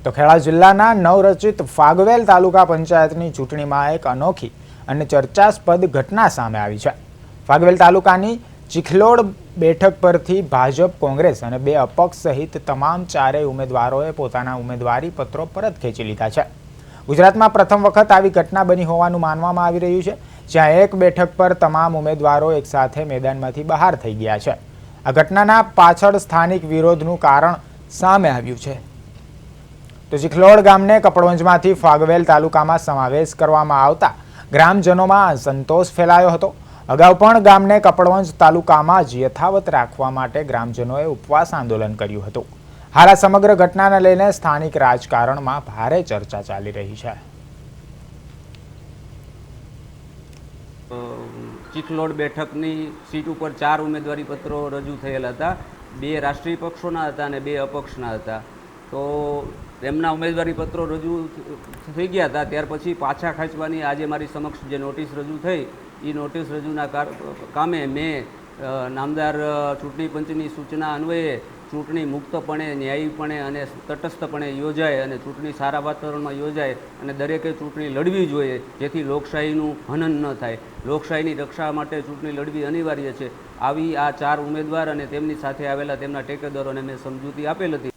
તો ખેડા જિલ્લાના નવરચિત ફાગવેલ તાલુકા પંચાયતની ચૂંટણીમાં એક અનોખી અને ચર્ચાસ્પદ ઘટના સામે આવી છે। ફાગવેલ તાલુકાની ચિખલોડ બેઠક પરથી ભાજપ, કોંગ્રેસ અને બે અપક્ષ સહિત તમામ ચારેય ઉમેદવારોએ પોતાના ઉમેદવારી પત્રો પરત ખેંચી લીધા છે। ગુજરાતમાં પ્રથમ વખત આવી ઘટના બની હોવાનું માનવામાં આવી રહ્યું છે, જ્યાં એક બેઠક પર તમામ ઉમેદવારો એકસાથે મેદાનમાંથી બહાર થઈ ગયા છે। આ ઘટનાના પાછળ સ્થાનિક વિરોધનું કારણ સામે આવ્યું છે। તો ચિખલોડ ગામને કપડવંજમાંથી ફાગવેલ તાલુકામાં સમાવેશ કરવામાં આવતા ગ્રામજનોમાં સંતોષ ફેલાયો હતો। અગાઉ પણ ગામને કપડવંજ તાલુકામાં જ યથાવત રાખવા માટે ગ્રામજનોએ ઉપવાસ આંદોલન કર્યું હતું। હાલ આ સમગ્ર ઘટનાને લઈને સ્થાનિક રાજકારણમાં ભારે ચર્ચા ચાલી રહી છે। ચિખલોડ બેઠકની સીટ ઉપર 4 ઉમેદવારી પત્રો રજૂ થયેલા હતા। 2 રાષ્ટ્રીય પક્ષોના હતા અને 2 અપક્ષના હતા। તો તેમના ઉમેદવારી પત્રો રજૂ થઈ ગયા હતા, ત્યાર પછી પાછા ખેંચવાની આજે મારી સમક્ષ જે નોટિસ રજૂ થઈ એ નોટિસ રજૂના કામે મેં નામદાર ચૂંટણી પંચની સૂચના અન્વયે ચૂંટણી મુક્તપણે, ન્યાયીપણે અને તટસ્થપણે યોજાય અને ચૂંટણી સારા વાતાવરણમાં યોજાય અને દરેકે ચૂંટણી લડવી જોઈએ, જેથી લોકશાહીનું હનન ન થાય। લોકશાહીની રક્ષા માટે ચૂંટણી લડવી અનિવાર્ય છે। આવી આ 4 ઉમેદવાર અને તેમની સાથે આવેલા તેમના ટેકેદારોને મેં સમજૂતી આપેલ હતી।